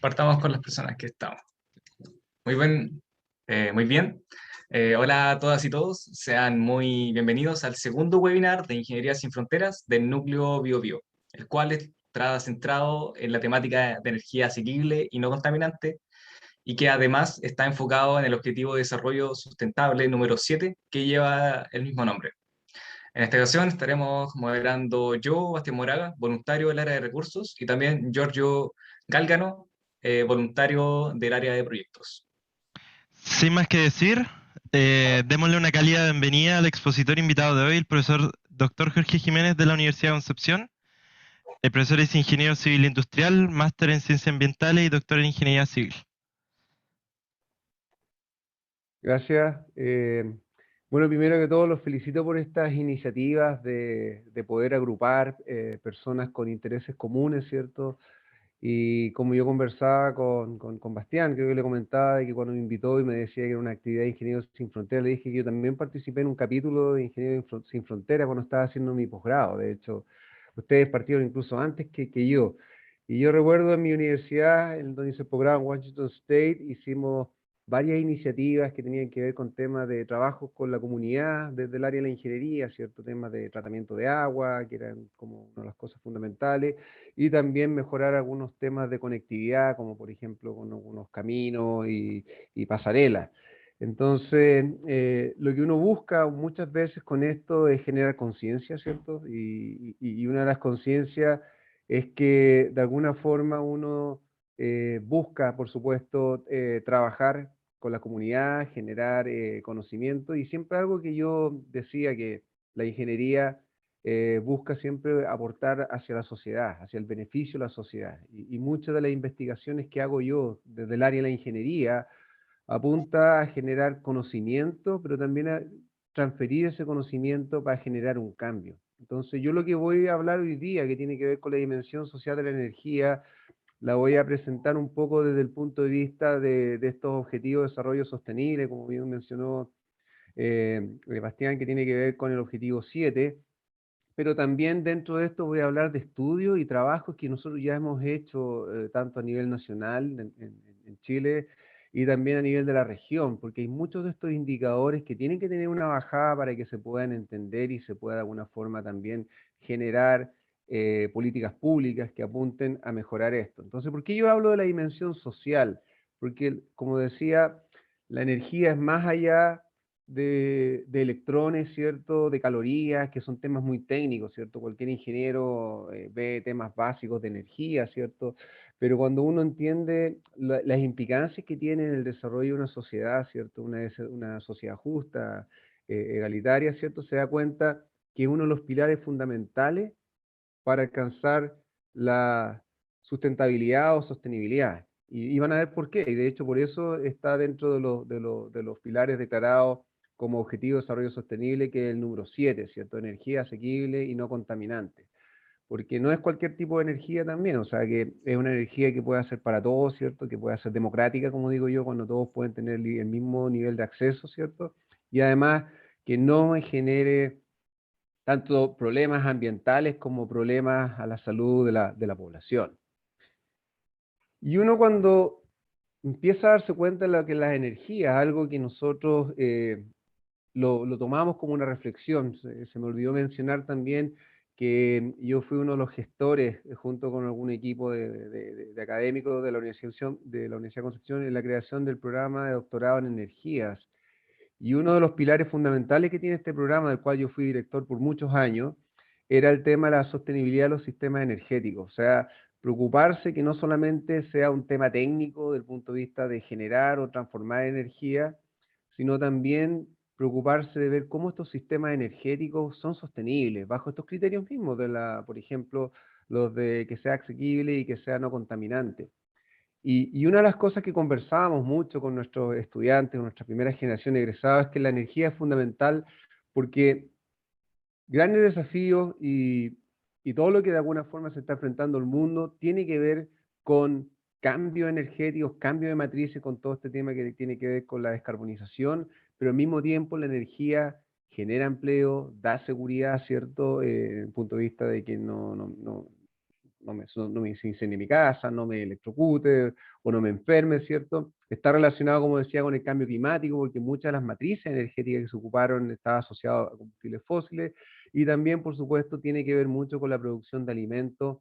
Partamos con las personas que estamos. Muy buen, muy bien. Hola a todas y todos. Sean muy bienvenidos al segundo webinar de Ingeniería Sin Fronteras del Núcleo BioBio, el cual estará centrado en la temática de energía asequible y no contaminante, y que además está enfocado en el Objetivo de Desarrollo Sustentable número 7, que lleva el mismo nombre. En esta ocasión estaremos moderando yo, Bastián Moraga, voluntario del área de recursos, y también Giorgio Gálgano, voluntario del área de proyectos. Sin más que decir, démosle una cálida bienvenida al expositor invitado de hoy, el profesor Dr. Jorge Jiménez de la Universidad de Concepción. El profesor es ingeniero civil industrial, máster en ciencias ambientales y doctor en ingeniería civil. Gracias. Bueno, primero que todo los felicito por estas iniciativas de poder agrupar personas con intereses comunes, ¿cierto? Y como yo conversaba con Bastián, creo que le comentaba de que cuando me invitó y me decía que era una actividad de Ingenieros Sin Fronteras, le dije que yo también participé en un capítulo de Ingenieros Sin Fronteras cuando estaba haciendo mi posgrado. De hecho, ustedes partieron incluso antes que yo. Y yo recuerdo en mi universidad, en donde hice el posgrado en Washington State, hicimos varias iniciativas que tenían que ver con temas de trabajo con la comunidad desde el área de la ingeniería, ciertos temas de tratamiento de agua, que eran como una de las cosas fundamentales, y también mejorar algunos temas de conectividad, como por ejemplo con algunos caminos y pasarelas. Entonces, lo que uno busca muchas veces con esto es generar conciencia, ¿cierto? Y una de las conciencias es que de alguna forma uno busca, por supuesto, trabajar con la comunidad, generar conocimiento, y siempre algo que yo decía que la ingeniería busca siempre aportar hacia la sociedad, hacia el beneficio de la sociedad. Y muchas de las investigaciones que hago yo desde el área de la ingeniería apunta a generar conocimiento, pero también a transferir ese conocimiento para generar un cambio. Entonces yo lo que voy a hablar hoy día, que tiene que ver con la dimensión social de la energía, la voy a presentar un poco desde el punto de vista de estos objetivos de desarrollo sostenible, como bien mencionó Bastián, que tiene que ver con el objetivo 7, pero también dentro de esto voy a hablar de estudios y trabajos que nosotros ya hemos hecho, tanto a nivel nacional en Chile y también a nivel de la región, porque hay muchos de estos indicadores que tienen que tener una bajada para que se puedan entender y se pueda de alguna forma también generar políticas públicas que apunten a mejorar esto. Entonces, ¿por qué yo hablo de la dimensión social? Porque, como decía, la energía es más allá de electrones, ¿cierto? De calorías, que son temas muy técnicos, ¿cierto? Cualquier ingeniero ve temas básicos de energía, ¿cierto? Pero cuando uno entiende las implicancias que tiene en el desarrollo de una sociedad, ¿cierto? Una sociedad justa, egalitaria, ¿cierto? Se da cuenta que es uno de los pilares fundamentales para alcanzar la sustentabilidad o sostenibilidad. Y van a ver por qué. Y de hecho por eso está dentro de los pilares declarados como Objetivo de Desarrollo Sostenible, que es el número 7, ¿cierto? Energía asequible y no contaminante. Porque no es cualquier tipo de energía también, o sea, que es una energía que puede ser para todos, ¿cierto? Que puede ser democrática, como digo yo, cuando todos pueden tener el mismo nivel de acceso, ¿cierto? Y además que no genere tanto problemas ambientales como problemas a la salud de la población. Y uno cuando empieza a darse cuenta de lo que es la energía, algo que nosotros lo tomamos como una reflexión. Se me olvidó mencionar también que yo fui uno de los gestores, junto con algún equipo de académicos de la Universidad de Concepción, en la creación del programa de doctorado en energías. Y uno de los pilares fundamentales que tiene este programa, del cual yo fui director por muchos años, era el tema de la sostenibilidad de los sistemas energéticos. O sea, preocuparse que no solamente sea un tema técnico del punto de vista de generar o transformar energía, sino también preocuparse de ver cómo estos sistemas energéticos son sostenibles, bajo estos criterios mismos de por ejemplo, los de que sea asequible y que sea no contaminante. Y una de las cosas que conversábamos mucho con nuestros estudiantes, nuestra primera generación de egresados, es que la energía es fundamental porque grandes desafíos y todo lo que de alguna forma se está enfrentando el mundo tiene que ver con cambios energéticos, cambios de matrices, con todo este tema que tiene que ver con la descarbonización, pero al mismo tiempo la energía genera empleo, da seguridad, ¿cierto? Desde el punto de vista de que no me incendie mi casa, no me electrocute o no me enferme, ¿cierto? Está relacionado, como decía, con el cambio climático, porque muchas de las matrices energéticas que se ocuparon estaban asociadas a combustibles fósiles, y también, por supuesto, tiene que ver mucho con la producción de alimentos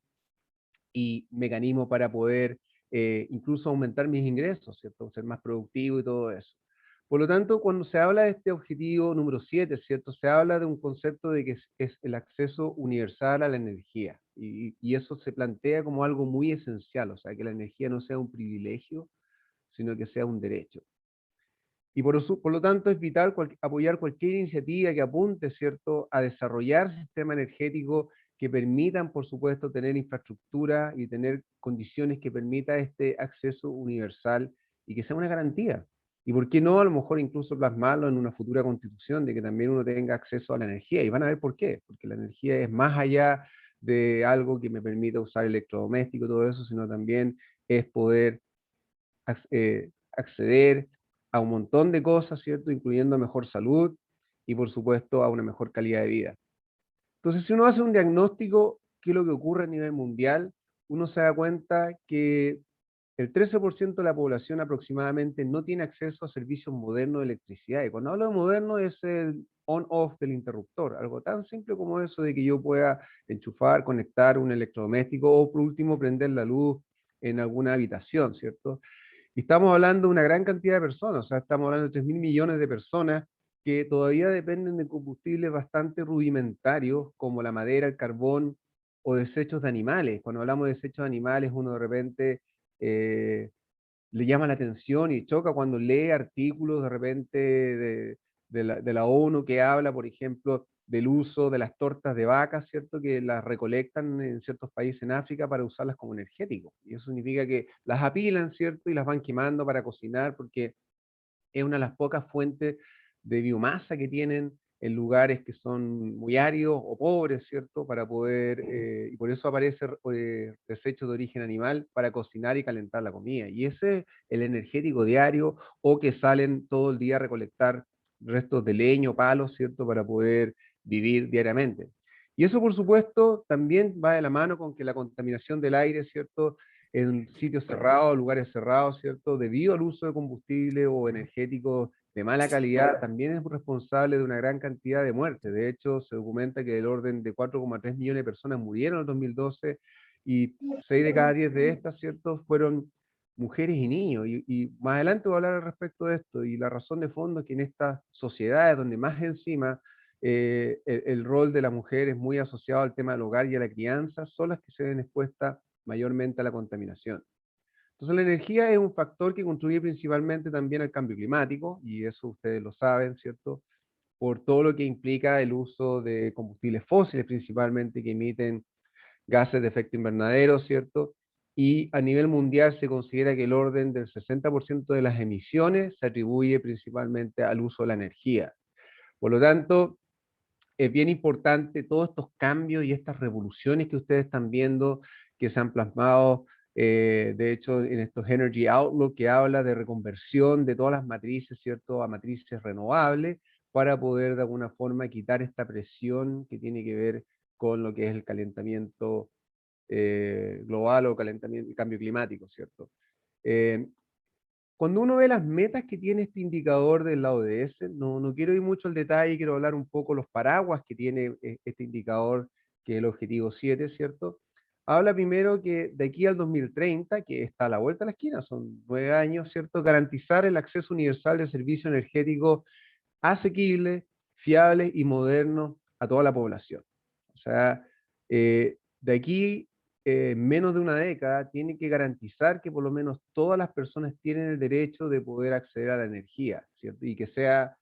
y mecanismos para poder incluso aumentar mis ingresos, ¿cierto? Ser más productivo y todo eso. Por lo tanto, cuando se habla de este objetivo número 7, ¿cierto? Se habla de un concepto de que es el acceso universal a la energía. Y eso se plantea como algo muy esencial, o sea, que la energía no sea un privilegio, sino que sea un derecho. Y por lo tanto es vital apoyar cualquier iniciativa que apunte, ¿cierto?, a desarrollar sistemas energéticos que permitan, por supuesto, tener infraestructura y tener condiciones que permita este acceso universal y que sea una garantía. Y por qué no, a lo mejor incluso plasmarlo en una futura constitución de que también uno tenga acceso a la energía. Y van a ver por qué. Porque la energía es más allá de algo que me permita usar electrodoméstico y todo eso, sino también es poder acceder a un montón de cosas, ¿cierto? Incluyendo mejor salud y, por supuesto, a una mejor calidad de vida. Entonces, si uno hace un diagnóstico, ¿qué es lo que ocurre a nivel mundial? Uno se da cuenta que el 13% de la población aproximadamente no tiene acceso a servicios modernos de electricidad. Y cuando hablo de moderno es el on-off del interruptor, algo tan simple como eso de que yo pueda enchufar, conectar un electrodoméstico o por último prender la luz en alguna habitación, ¿cierto? Y estamos hablando de una gran cantidad de personas, o sea, estamos hablando de 3.000 millones de personas que todavía dependen de combustibles bastante rudimentarios, como la madera, el carbón o desechos de animales. Cuando hablamos de desechos de animales, uno de repente eh, le llama la atención y choca cuando lee artículos de repente de la ONU que habla, por ejemplo, del uso de las tortas de vaca, ¿cierto? Que las recolectan en ciertos países en África para usarlas como energético. Y eso significa que las apilan, ¿cierto? Y las van quemando para cocinar porque es una de las pocas fuentes de biomasa que tienen en lugares que son muy áridos o pobres, ¿cierto? Para poder, y por eso aparece desechos de origen animal para cocinar y calentar la comida. Y ese es el energético diario, o que salen todo el día a recolectar restos de leño, palos, ¿cierto? Para poder vivir diariamente. Y eso, por supuesto, también va de la mano con que la contaminación del aire, ¿cierto?, en sitios cerrados, lugares cerrados, ¿cierto? Debido al uso de combustible o energéticos de mala calidad, también es responsable de una gran cantidad de muertes. De hecho, se documenta que del orden de 4,3 millones de personas murieron en el 2012 y 6 de cada 10 de estas, ¿cierto?, fueron mujeres y niños. Y más adelante voy a hablar al respecto de esto. Y la razón de fondo es que en estas sociedades donde más encima el rol de la mujer es muy asociado al tema del hogar y a la crianza, son las que se ven expuestas mayormente a la contaminación. Entonces la energía es un factor que contribuye principalmente también al cambio climático, y eso ustedes lo saben, ¿cierto? Por todo lo que implica el uso de combustibles fósiles principalmente, que emiten gases de efecto invernadero, ¿cierto? Y a nivel mundial se considera que el orden del 60% de las emisiones se atribuye principalmente al uso de la energía. Por lo tanto, es bien importante todos estos cambios y estas revoluciones que ustedes están viendo, que se han plasmado, de hecho, en estos Energy Outlook, que habla de reconversión de todas las matrices, ¿cierto?, a matrices renovables, para poder de alguna forma quitar esta presión que tiene que ver con lo que es el calentamiento global o calentamiento y cambio climático, ¿cierto? Eh, Cuando uno ve las metas que tiene este indicador del lado de ese, no quiero ir mucho al detalle, quiero hablar un poco los paraguas que tiene este indicador, que es el objetivo 7, ¿cierto? Habla primero que de aquí al 2030, que está a la vuelta de la esquina, son 9 años, ¿cierto? Garantizar el acceso universal de servicios energéticos asequibles, fiables y modernos a toda la población. O sea, de aquí menos de una década tiene que garantizar que por lo menos todas las personas tienen el derecho de poder acceder a la energía, ¿cierto? Y que sea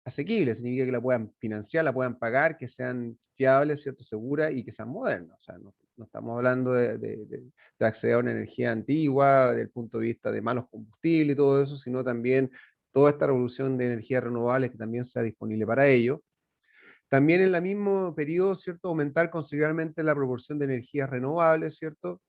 asequible, significa que la puedan financiar, la puedan pagar, que sean fiables, ¿cierto?, seguras y que sean modernas. O sea, no estamos hablando de acceder a una energía antigua desde el punto de vista de malos combustibles y todo eso, sino también toda esta revolución de energías renovables que también sea disponible para ello. También en el mismo periodo, ¿cierto?, aumentar considerablemente la proporción de energías renovables, ¿cierto?,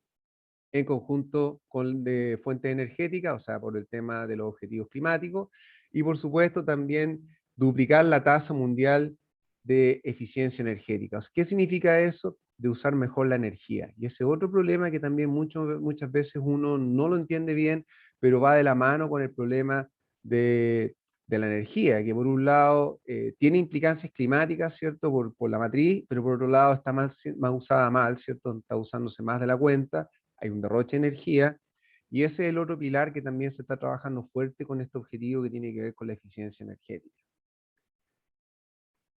en conjunto con de fuentes energéticas, o sea, por el tema de los objetivos climáticos, y por supuesto también duplicar la tasa mundial de eficiencia energética. ¿Qué significa eso? de usar mejor la energía. Y ese otro problema que también muchas veces uno no lo entiende bien, pero va de la mano con el problema de la energía, que por un lado tiene implicancias climáticas, ¿cierto? Por la matriz, pero por otro lado está más usada mal, ¿cierto? Está usándose más de la cuenta, hay un derroche de energía, y ese es el otro pilar que también se está trabajando fuerte con este objetivo que tiene que ver con la eficiencia energética.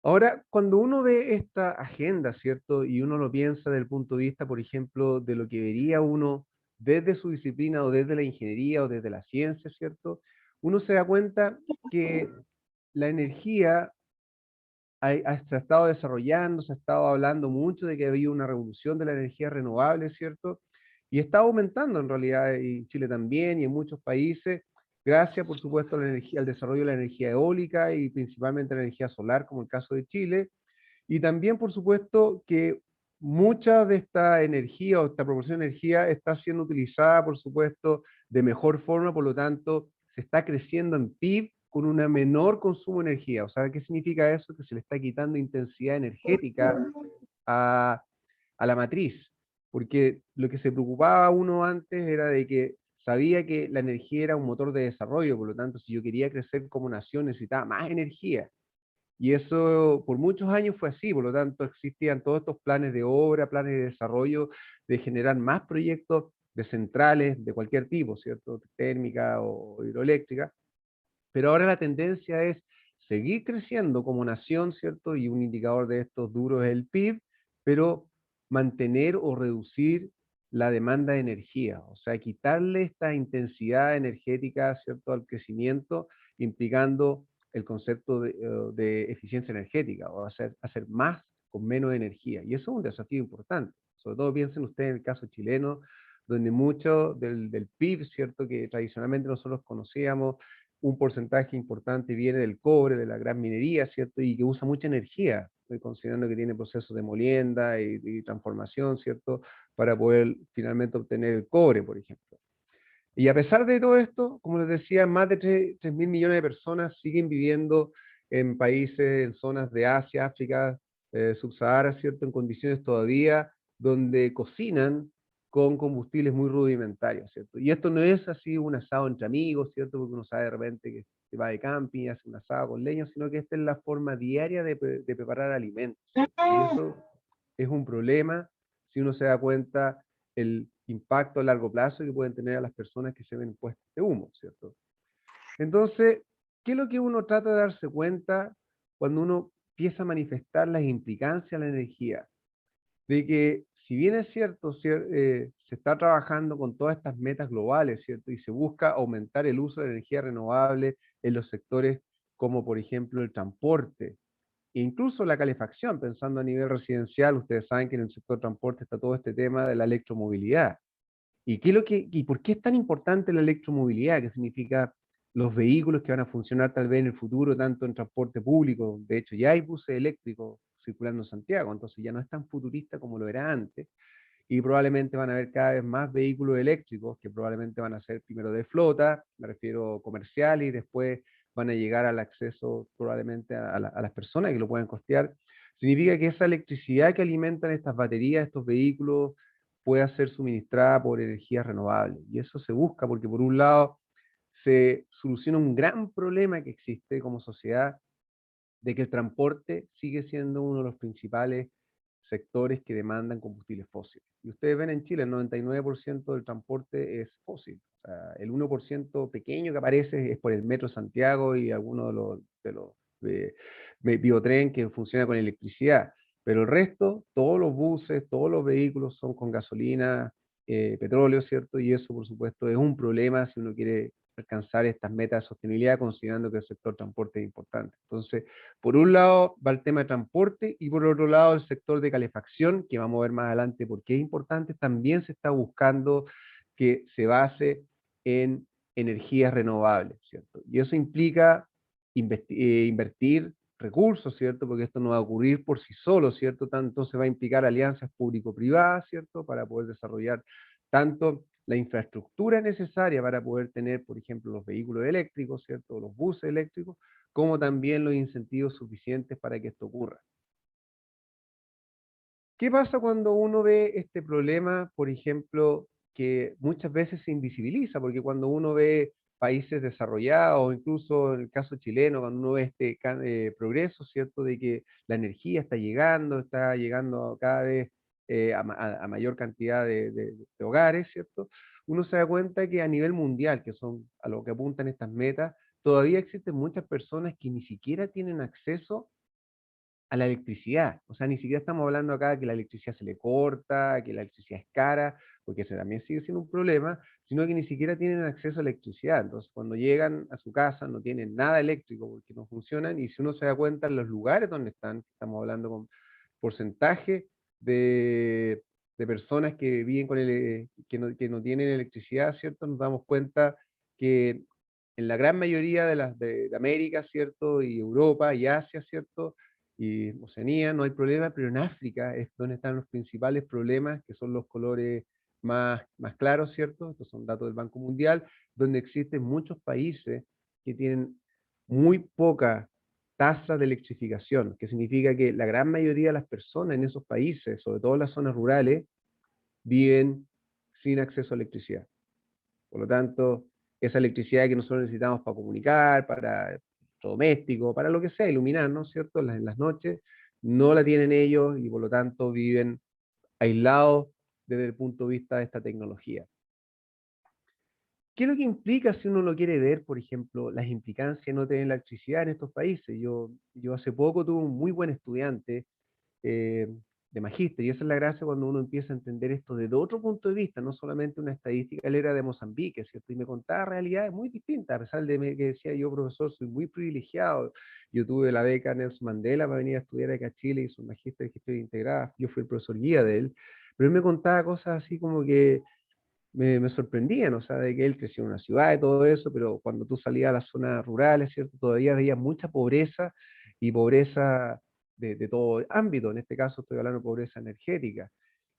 Ahora, cuando uno ve esta agenda, ¿cierto? Y uno lo piensa desde el punto de vista, por ejemplo, de lo que vería uno desde su disciplina o desde la ingeniería o desde la ciencia, ¿cierto? Uno se da cuenta que la energía se ha estado desarrollando, se ha estado hablando mucho de que había una revolución de la energía renovable, ¿cierto? Y está aumentando en realidad en Chile también y en muchos países, gracias por supuesto a la energía, al desarrollo de la energía eólica y principalmente la energía solar, como el caso de Chile, y también por supuesto que mucha de esta energía o esta proporción de energía está siendo utilizada, por supuesto, de mejor forma, por lo tanto, se está creciendo en PIB con un menor consumo de energía. O sea, ¿qué significa eso? Que se le está quitando intensidad energética a, a la matriz. Porque lo que se preocupaba uno antes era de que sabía que la energía era un motor de desarrollo, por lo tanto, si yo quería crecer como nación necesitaba más energía. Y eso por muchos años fue así, por lo tanto existían todos estos planes de obra, planes de desarrollo, de generar más proyectos de centrales de cualquier tipo, ¿cierto? Térmica o hidroeléctrica. Pero ahora la tendencia es seguir creciendo como nación, ¿cierto? Y un indicador de estos duros es el PIB, pero mantener o reducir la demanda de energía, o sea, quitarle esta intensidad energética, ¿cierto?, al crecimiento, implicando el concepto de eficiencia energética, o hacer más con menos energía. Y eso es un desafío importante. Sobre todo piensen ustedes en el caso chileno, donde mucho del PIB, ¿cierto?, que tradicionalmente nosotros conocíamos, un porcentaje importante viene del cobre, de la gran minería, ¿cierto? Y que usa mucha energía, considerando que tiene procesos de molienda y transformación, ¿cierto? Para poder finalmente obtener el cobre, por ejemplo. Y a pesar de todo esto, como les decía, más de 3.000 millones de personas siguen viviendo en países, en zonas de Asia, África, subsahara, ¿cierto? En condiciones todavía donde cocinan con combustibles muy rudimentarios, ¿cierto? Y esto no es así un asado entre amigos, ¿cierto? Porque uno sabe de repente que se va de camping y hace un asado con leña, sino que esta es la forma diaria de preparar alimentos, ¿cierto? Y eso es un problema si uno se da cuenta el impacto a largo plazo que pueden tener a las personas que se ven puestas de humo, ¿cierto? Entonces, ¿qué es lo que uno trata de darse cuenta cuando uno empieza a manifestar las implicancias de la energía? De que, si bien es cierto, se está trabajando con todas estas metas globales, ¿cierto? Y se busca aumentar el uso de energía renovable en los sectores como, por ejemplo, el transporte, incluso la calefacción, pensando a nivel residencial. Ustedes saben que en el sector transporte está todo este tema de la electromovilidad. ¿Y por qué es tan importante la electromovilidad? ¿Qué significa los vehículos que van a funcionar tal vez en el futuro, tanto en transporte público? De hecho, ya hay buses eléctricos circulando en Santiago, entonces ya no es tan futurista como lo era antes, y probablemente van a haber cada vez más vehículos eléctricos que probablemente van a ser primero de flota, me refiero comercial, y después van a llegar al acceso probablemente a las personas que lo puedan costear. Significa que esa electricidad que alimentan estas baterías, estos vehículos, pueda ser suministrada por energías renovables. Y eso se busca porque por un lado se soluciona un gran problema que existe como sociedad, de que el transporte sigue siendo uno de los principales sectores que demandan combustibles fósiles. Y ustedes ven en Chile, el 99% del transporte es fósil. O sea, el 1% pequeño que aparece es por el Metro Santiago y algunos de biotren que funciona con electricidad. Pero el resto, todos los buses, todos los vehículos son con gasolina, petróleo, ¿cierto? Y eso, por supuesto, es un problema si uno quiere alcanzar estas metas de sostenibilidad, considerando que el sector transporte es importante. Entonces, por un lado va el tema de transporte y por otro lado el sector de calefacción, que vamos a ver más adelante porque es importante, también se está buscando que se base en energías renovables, ¿cierto? Y eso implica invertir recursos, ¿cierto? Porque esto no va a ocurrir por sí solo, ¿cierto? Tanto se va a implicar alianzas público-privadas, ¿cierto? Para poder desarrollar tanto la infraestructura necesaria para poder tener, por ejemplo, los vehículos eléctricos, ¿cierto? Los buses eléctricos, como también los incentivos suficientes para que esto ocurra. ¿Qué pasa cuando uno ve este problema, por ejemplo, que muchas veces se invisibiliza? Porque cuando uno ve países desarrollados, o incluso en el caso chileno, cuando uno ve este progreso, ¿cierto? De que la energía está llegando cada vez a mayor cantidad de hogares, ¿cierto? Uno se da cuenta que a nivel mundial, que son a lo que apuntan estas metas, todavía existen muchas personas que ni siquiera tienen acceso a la electricidad. O sea, ni siquiera estamos hablando acá que la electricidad se le corta, que la electricidad es cara, porque ese también sigue siendo un problema, sino que ni siquiera tienen acceso a electricidad. Entonces, cuando llegan a su casa no tienen nada eléctrico porque no funcionan, y si uno se da cuenta en los lugares donde están, estamos hablando con porcentaje de personas que viven con que no tienen electricidad, ¿cierto? Nos damos cuenta que en la gran mayoría de las de América, ¿cierto? Y Europa y Asia, ¿cierto? Y Oceanía no hay problema, pero en África es donde están los principales problemas, que son los colores más claros, ¿cierto? Estos son datos del Banco Mundial, donde existen muchos países que tienen muy poca tasa de electrificación, que significa que la gran mayoría de las personas en esos países, sobre todo en las zonas rurales, viven sin acceso a electricidad. Por lo tanto, esa electricidad que nosotros necesitamos para comunicar, para doméstico, para lo que sea, iluminarnos, ¿cierto? En las noches, no la tienen ellos y por lo tanto viven aislados desde el punto de vista de esta tecnología. ¿Qué es lo que implica si uno lo quiere ver, por ejemplo, las implicancias de no tener electricidad en estos países? Yo hace poco tuve un muy buen estudiante eh, de magíster, y esa es la gracia cuando uno empieza a entender esto desde otro punto de vista, no solamente una estadística. Él era de Mozambique, ¿cierto? Y me contaba realidades muy distintas, a pesar de que decía yo, profesor, soy muy privilegiado, yo tuve la beca Nelson Mandela para venir a estudiar acá a Chile, y su magíster de gestión integrada, yo fui el profesor guía de él, pero él me contaba cosas así como que me sorprendían, o sea, de que él creció en una ciudad y todo eso, pero cuando tú salías a las zonas rurales, ¿cierto? Todavía había mucha pobreza, y pobreza de todo ámbito. En este caso estoy hablando de pobreza energética.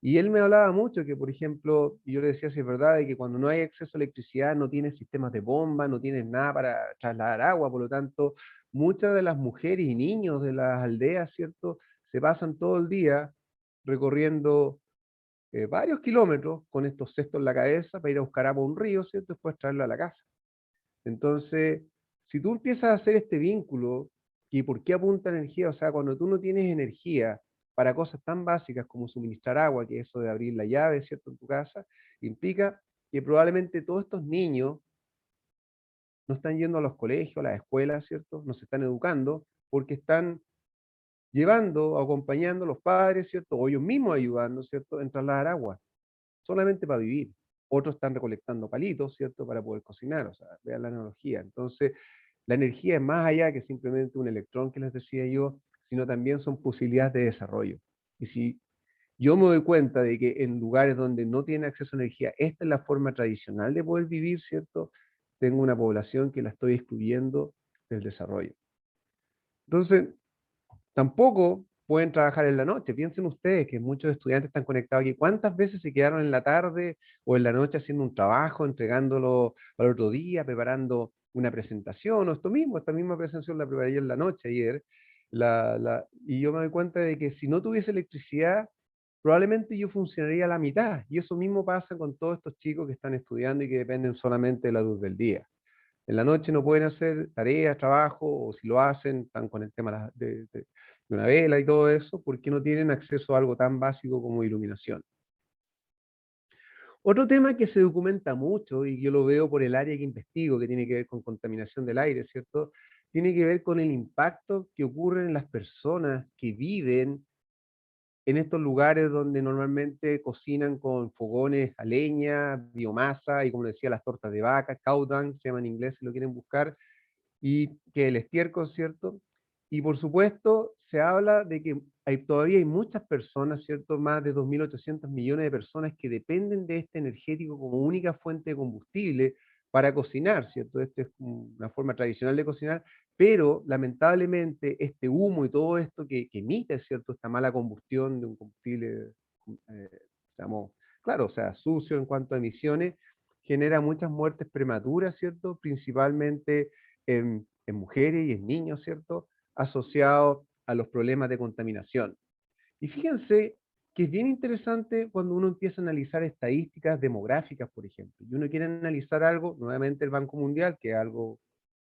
Y él me hablaba mucho que, por ejemplo, y yo le decía si es verdad, de que cuando no hay acceso a electricidad no tienes sistemas de bomba, no tienes nada para trasladar agua, por lo tanto, muchas de las mujeres y niños de las aldeas, ¿cierto? Se pasan todo el día recorriendo varios kilómetros con estos cestos en la cabeza para ir a buscar agua a un río, ¿cierto? Después traerlo a la casa. Entonces, si tú empiezas a hacer este vínculo, ¿y por qué apunta energía? O sea, cuando tú no tienes energía para cosas tan básicas como suministrar agua, que es eso de abrir la llave, ¿cierto? En tu casa, implica que probablemente todos estos niños no están yendo a los colegios, a las escuelas, ¿cierto? No se están educando porque están llevando o acompañando a los padres, ¿cierto? O ellos mismos ayudando, ¿cierto? En trasladar agua solamente para vivir. Otros están recolectando palitos, ¿cierto? Para poder cocinar, o sea, vean la analogía. Entonces, la energía es más allá que simplemente un electrón que les decía yo, sino también son posibilidades de desarrollo. Y si yo me doy cuenta de que en lugares donde no tienen acceso a energía, esta es la forma tradicional de poder vivir, ¿cierto? Tengo una población que la estoy excluyendo del desarrollo. Entonces, tampoco pueden trabajar en la noche. Piensen ustedes que muchos estudiantes están conectados aquí. ¿Cuántas veces se quedaron en la tarde o en la noche haciendo un trabajo, entregándolo al otro día, preparando una presentación? O esta misma presentación la preparé yo en la noche ayer. Y yo me doy cuenta de que si no tuviese electricidad, probablemente yo funcionaría a la mitad. Y eso mismo pasa con todos estos chicos que están estudiando y que dependen solamente de la luz del día. En la noche no pueden hacer tareas, trabajo, o si lo hacen, están con el tema de una vela y todo eso, porque no tienen acceso a algo tan básico como iluminación. Otro tema que se documenta mucho, y yo lo veo por el área que investigo, que tiene que ver con contaminación del aire, ¿cierto? Tiene que ver con el impacto que ocurre en las personas que viven en estos lugares donde normalmente cocinan con fogones a leña, biomasa, y como decía, las tortas de vaca, cow dung, se llama en inglés si lo quieren buscar, y que el estiércol, ¿cierto? Y por supuesto, se habla de que todavía hay muchas personas, ¿cierto? Más de 2.800 millones de personas que dependen de este energético como única fuente de combustible para cocinar, ¿cierto? Esta es una forma tradicional de cocinar, pero lamentablemente este humo y todo esto que emite, ¿cierto? Esta mala combustión de un combustible, eh, digamos, claro, o sea, sucio en cuanto a emisiones, genera muchas muertes prematuras, ¿cierto? Principalmente en mujeres y en niños, ¿cierto? Asociados a los problemas de contaminación. Y fíjense que es bien interesante cuando uno empieza a analizar estadísticas demográficas, por ejemplo, y uno quiere analizar algo, nuevamente el Banco Mundial, que algo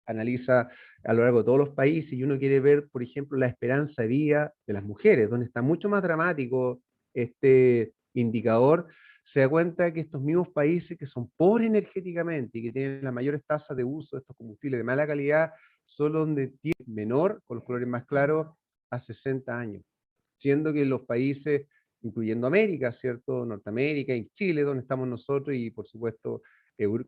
analiza a lo largo de todos los países, y uno quiere ver, por ejemplo, la esperanza de vida de las mujeres, donde está mucho más dramático este indicador, se da cuenta que estos mismos países que son pobres energéticamente y que tienen las mayores tasas de uso de estos combustibles de mala calidad, son donde tienen menor, con los colores más claros, a 60 años. Siendo que los países, incluyendo América, ¿cierto? Norteamérica y Chile, donde estamos nosotros, y por supuesto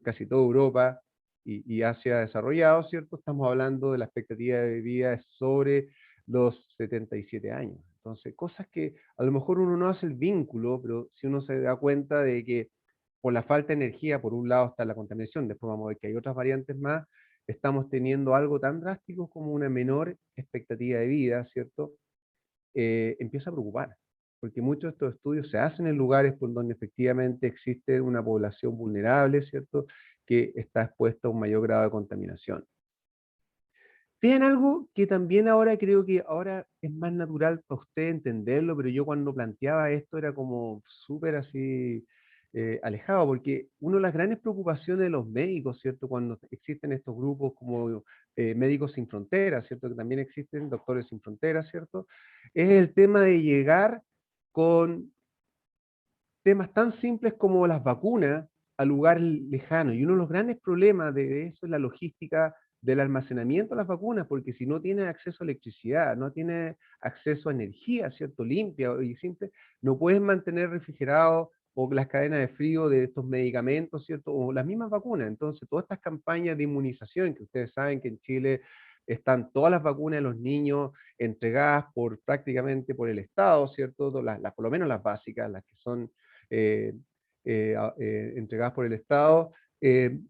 casi toda Europa y Asia desarrollado, ¿cierto? Estamos hablando de la expectativa de vida sobre los 77 años. Entonces, cosas que a lo mejor uno no hace el vínculo, pero si uno se da cuenta de que por la falta de energía, por un lado está la contaminación, después vamos a ver que hay otras variantes más, estamos teniendo algo tan drástico como una menor expectativa de vida, ¿cierto? Empieza a preocupar, porque muchos de estos estudios se hacen en lugares por donde efectivamente existe una población vulnerable, ¿cierto?, que está expuesta a un mayor grado de contaminación. Tienen algo que también ahora creo que ahora es más natural para usted entenderlo, pero yo cuando planteaba esto era como súper así alejado, porque una de las grandes preocupaciones de los médicos, ¿cierto? Cuando existen estos grupos como Médicos Sin Fronteras, ¿cierto? Que también existen Doctores Sin Fronteras, ¿cierto? Es el tema de llegar con temas tan simples como las vacunas a lugares lejanos. Y uno de los grandes problemas de eso es la logística del almacenamiento de las vacunas, porque si no tiene acceso a electricidad, no tiene acceso a energía, ¿cierto? Limpia y simple, no puedes mantener refrigerado o las cadenas de frío de estos medicamentos, ¿cierto? O las mismas vacunas. Entonces, todas estas campañas de inmunización, que ustedes saben que en Chile están todas las vacunas de los niños entregadas por prácticamente por el Estado, ¿cierto? Por lo menos las básicas, las que son eh, entregadas por el Estado.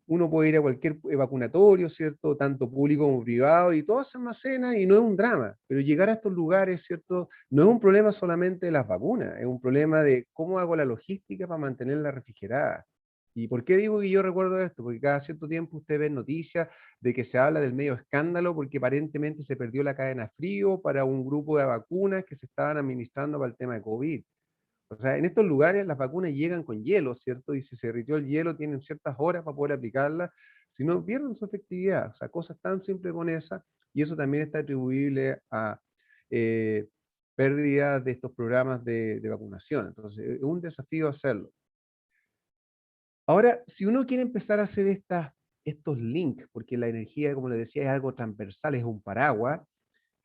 Uno puede ir a cualquier vacunatorio, ¿cierto? Tanto público como privado, y todo se almacena y no es un drama. Pero llegar a estos lugares, ¿cierto? No es un problema solamente de las vacunas, es un problema de cómo hago la logística para mantenerla refrigerada. ¿Y por qué digo que yo recuerdo esto? Porque cada cierto tiempo usted ve noticias de que se habla del medio escándalo porque aparentemente se perdió la cadena frío para un grupo de vacunas que se estaban administrando para el tema de COVID. O sea, en estos lugares las vacunas llegan con hielo, ¿cierto? Y si se derritió el hielo, tienen ciertas horas para poder aplicarlas, si no pierden su efectividad. O sea, cosas tan simples con esa, y eso también está atribuible a eh, pérdidas de estos programas de vacunación. Entonces, es un desafío hacerlo. Ahora, si uno quiere empezar a hacer estos links, porque la energía, como les decía, es algo transversal, es un paraguas,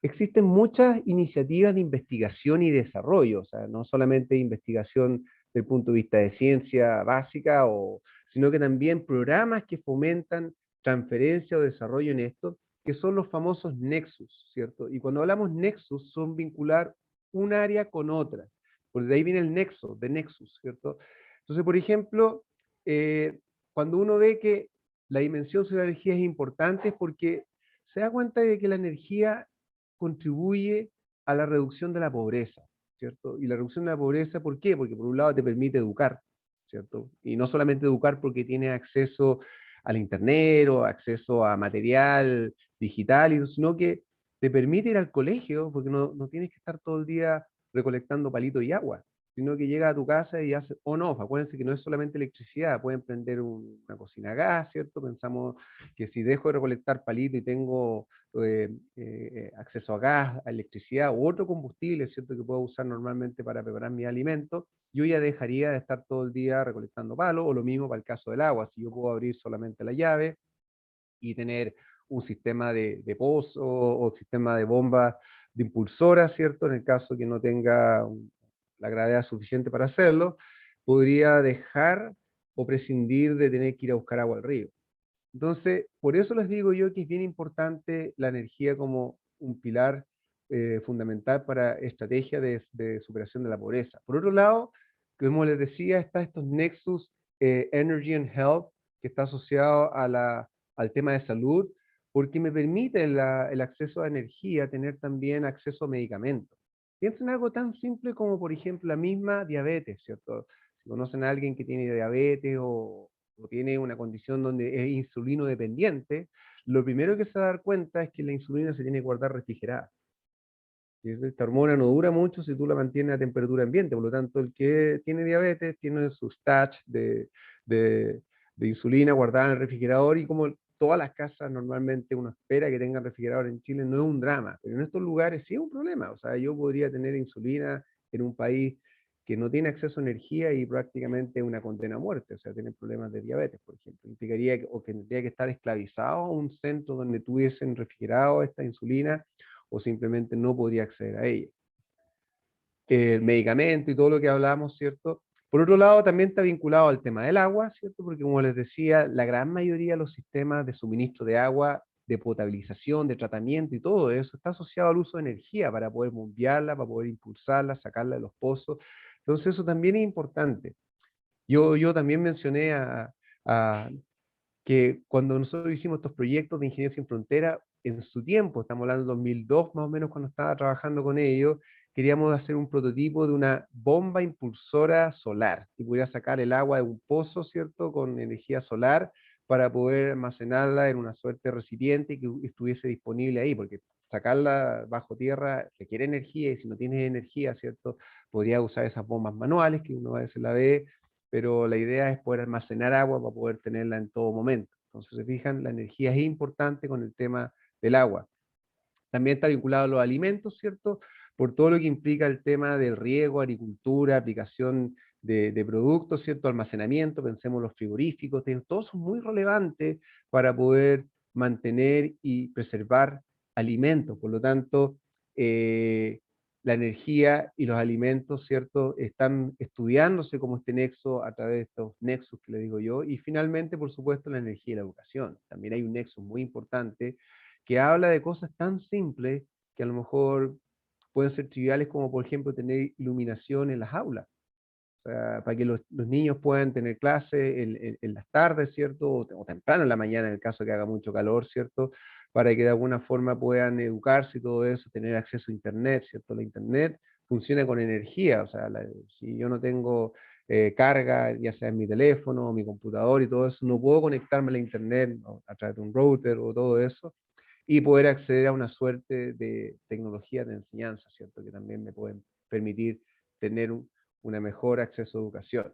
existen muchas iniciativas de investigación y desarrollo, o sea, no solamente investigación desde el punto de vista de ciencia básica, sino que también programas que fomentan transferencia o desarrollo en esto, que son los famosos nexus, ¿cierto? Y cuando hablamos nexus, son vincular un área con otra, porque de ahí viene el nexo, de nexus, ¿cierto? Entonces, por ejemplo, eh, cuando uno ve que la dimensión de la energía es importante es porque se da cuenta de que la energía contribuye a la reducción de la pobreza, ¿cierto? Y la reducción de la pobreza, ¿por qué? Porque por un lado te permite educar, ¿cierto? Y no solamente educar porque tiene acceso al internet o acceso a material digital, sino que te permite ir al colegio porque no tienes que estar todo el día recolectando palitos y agua, sino que llega a tu casa y hace on-off. Acuérdense que no es solamente electricidad, pueden prender una cocina a gas, ¿cierto? Pensamos que si dejo de recolectar palitos y tengo acceso a gas, a electricidad u otro combustible, ¿cierto?, que puedo usar normalmente para preparar mis alimentos, yo ya dejaría de estar todo el día recolectando palos, o lo mismo para el caso del agua, si yo puedo abrir solamente la llave y tener un sistema de pozo o sistema de bombas de impulsora, ¿cierto?, en el caso que no tenga la gravedad suficiente para hacerlo, podría dejar o prescindir de tener que ir a buscar agua al río. Entonces, por eso les digo yo que es bien importante la energía como un pilar fundamental para estrategia de superación de la pobreza. Por otro lado, como les decía, está estos nexus Energy and Health, que está asociado al tema de salud, porque me permite el acceso a energía, tener también acceso a medicamentos. Piensen en algo tan simple como, por ejemplo, la misma diabetes, ¿cierto? Si conocen a alguien que tiene diabetes o tiene una condición donde es insulino dependiente, lo primero que se va a dar cuenta es que la insulina se tiene que guardar refrigerada. Y esta hormona no dura mucho si tú la mantienes a temperatura ambiente, por lo tanto el que tiene diabetes tiene su stash de, de insulina guardada en el refrigerador, y como todas las casas normalmente uno espera que tengan refrigerador en Chile, no es un drama, pero en estos lugares sí es un problema. O sea, yo podría tener insulina en un país que no tiene acceso a energía y prácticamente una condena a muerte, o sea, tienen problemas de diabetes, por ejemplo. Implicaría o que tendría que estar esclavizado a un centro donde tuviesen refrigerado esta insulina, o simplemente no podría acceder a ella. El medicamento y todo lo que hablamos, ¿cierto? Por otro lado, también está vinculado al tema del agua, ¿cierto? Porque como les decía, la gran mayoría de los sistemas de suministro de agua, de potabilización, de tratamiento y todo eso, está asociado al uso de energía para poder bombearla, para poder impulsarla, sacarla de los pozos. Entonces eso también es importante. Yo también mencioné a que cuando nosotros hicimos estos proyectos de Ingeniería Sin Frontera, en su tiempo, estamos hablando de 2002 más o menos, cuando estaba trabajando con ellos, queríamos hacer un prototipo de una bomba impulsora solar, que pudiera sacar el agua de un pozo, ¿cierto?, con energía solar, para poder almacenarla en una suerte de recipiente y que estuviese disponible ahí, porque sacarla bajo tierra requiere energía, y si no tienes energía, ¿cierto?, podría usar esas bombas manuales que uno a veces la ve, pero la idea es poder almacenar agua para poder tenerla en todo momento. Entonces, se fijan, la energía es importante con el tema del agua. También está vinculado a los alimentos, ¿cierto? Por todo lo que implica el tema del riego, agricultura, aplicación de productos, ¿cierto? Almacenamiento, pensemos los frigoríficos, todos son muy relevantes para poder mantener y preservar alimentos. Por lo tanto, la energía y los alimentos, ¿cierto?, están estudiándose como este nexo a través de estos nexos que le digo yo. Y finalmente, por supuesto, la energía y la educación. También hay un nexo muy importante que habla de cosas tan simples que a lo mejor pueden ser triviales, como por ejemplo tener iluminación en las aulas. O sea, para que los niños puedan tener clase en las tardes, ¿cierto? O temprano en la mañana, en el caso que haga mucho calor, ¿cierto? Para que de alguna forma puedan educarse y todo eso, tener acceso a Internet, ¿cierto? La Internet funciona con energía, o sea, si yo no tengo carga, ya sea en mi teléfono o mi computador y todo eso, no puedo conectarme a la Internet, ¿no?, a través de un router o todo eso, y poder acceder a una suerte de tecnología de enseñanza, ¿cierto?, que también me pueden permitir tener una mejor acceso a educación.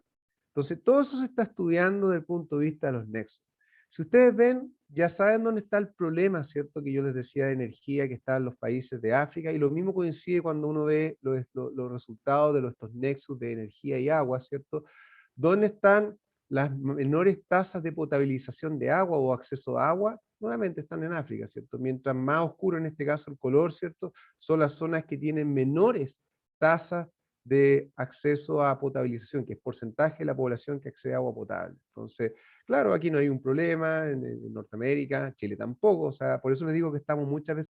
Entonces, todo eso se está estudiando desde el punto de vista de los nexos. Si ustedes ven, ya saben dónde está el problema, ¿cierto?, que yo les decía de energía que está en los países de África, y lo mismo coincide cuando uno ve los resultados de estos nexos de energía y agua, ¿cierto? ¿Dónde están las menores tasas de potabilización de agua o acceso a agua? Nuevamente están en África, ¿cierto? Mientras más oscuro en este caso el color, ¿cierto?, son las zonas que tienen menores tasas de acceso a potabilización, que es porcentaje de la población que accede a agua potable. Entonces, claro, aquí no hay un problema, en Norteamérica, Chile tampoco, o sea, por eso les digo que estamos muchas veces